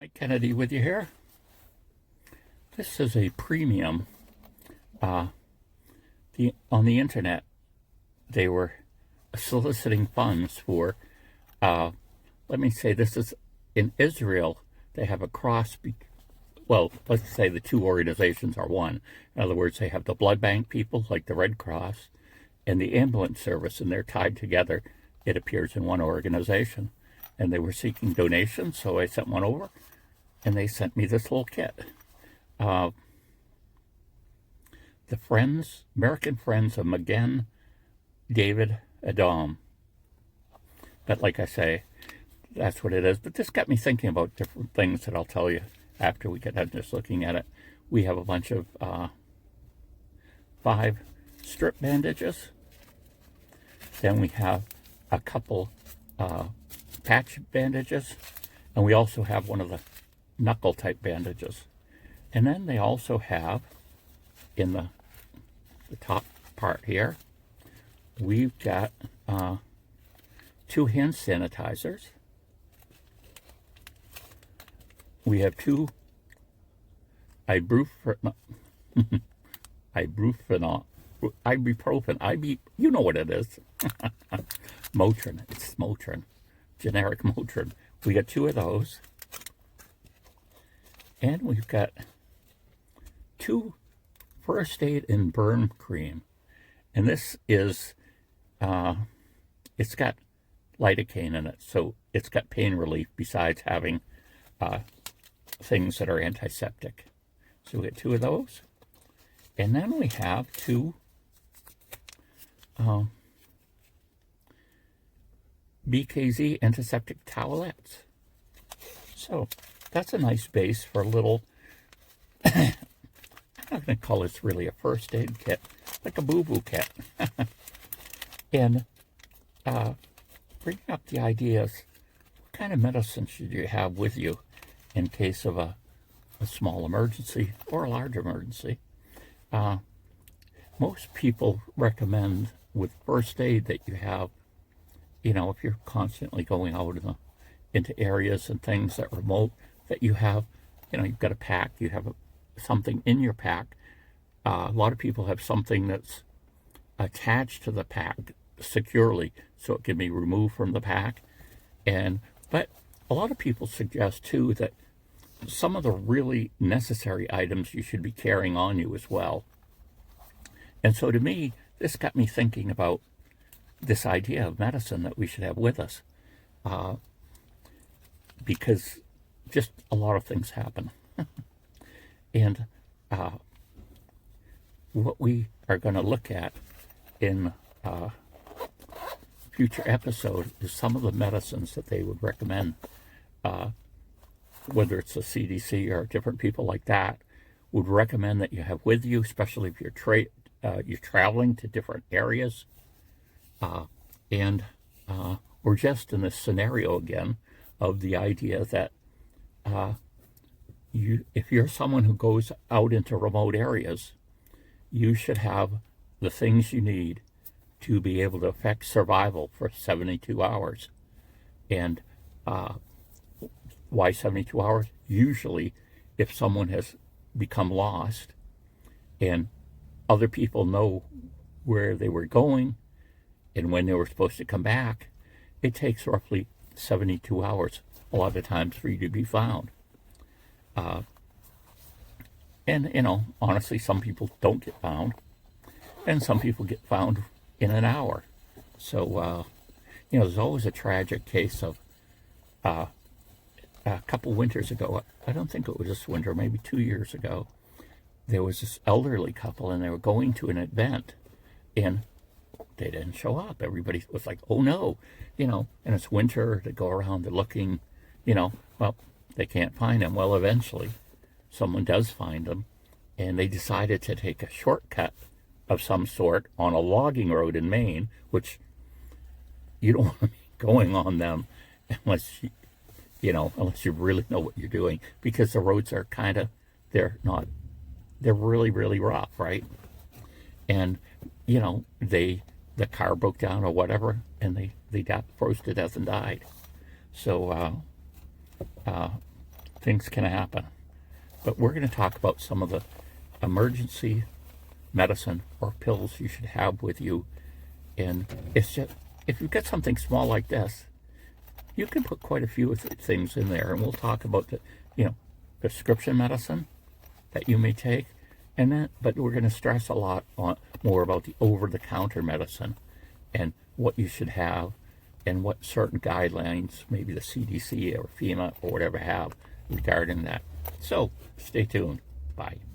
Mike Kennedy with you here. This is a premium. On the internet, they were soliciting funds for, let me say this is in Israel, they have a well, let's say the two organizations are one. In other words, they have the blood bank people, like the Red Cross, and the ambulance service, and they're tied together. It appears in one organization. And they were seeking donations, so I sent one over, and they sent me this little kit. The American Friends of Magen David Adom. But like I say, that's what it is. But this got me thinking about different things that I'll tell you after we get done just looking at it. We have a bunch of 5 strip bandages. Then we have a couple patch bandages, and we also have one of the knuckle type bandages. And then they also have in the top part here, we've got 2 hand sanitizers. We have 2 ibuprofen, you know what it is. Motrin, it's Motrin, generic Motrin. We got 2 of those. And we've got 2 first aid and burn cream. And this is, it's got lidocaine in it, so it's got pain relief besides having things that are antiseptic. So we get 2 of those. And then we have 2 BKZ antiseptic towelettes. So that's a nice base for a little, I'm not going to call this really a first aid kit, like a boo-boo kit. And bringing up the ideas, what kind of medicine should you have with you in case of a small emergency or a large emergency? Most people recommend with first aid that you have, you know, if you're constantly going out into areas and things that are remote, that you have, you know, you've got a pack, you have something in your pack. A lot of people have something that's attached to the pack securely so it can be removed from the pack. But a lot of people suggest too that some of the really necessary items you should be carrying on you as well. And so to me, this got me thinking about this idea of medicine that we should have with us, because just a lot of things happen. And what we are going to look at in a future episode is some of the medicines that they would recommend, whether it's the CDC or different people like that would recommend that you have with you, especially if you're traveling to different areas. We're just in this scenario again of the idea that if you're someone who goes out into remote areas, you should have the things you need to be able to affect survival for 72 hours. And why 72 hours? Usually, if someone has become lost and other people know where they were going and when they were supposed to come back, it takes roughly 72 hours a lot of times for you to be found. And, you know, honestly, some people don't get found, and some people get found in an hour. So, you know, there's always a tragic case of a couple winters ago, I don't think it was this winter, maybe 2 years ago, there was this elderly couple, and they were going to an event, and they didn't show up. Everybody was like, oh no, you know, and it's winter, they go around, they're looking, you know, well, they can't find them. Well, eventually, someone does find them, and they decided to take a shortcut of some sort on a logging road in Maine, which you don't want to be going on them unless unless you really know what you're doing, because the roads are they're really, really rough, right? And, you know, the car broke down or whatever, and they got froze to death and died. So, things can happen. But we're going to talk about some of the emergency medicine or pills you should have with you. And it's just, if you've got something small like this, you can put quite a few things in there. And we'll talk about the, prescription medicine that you may take. And then, but we're going to stress a lot more about the over-the-counter medicine and what you should have and what certain guidelines, maybe the CDC or FEMA or whatever have regarding that. So stay tuned. Bye.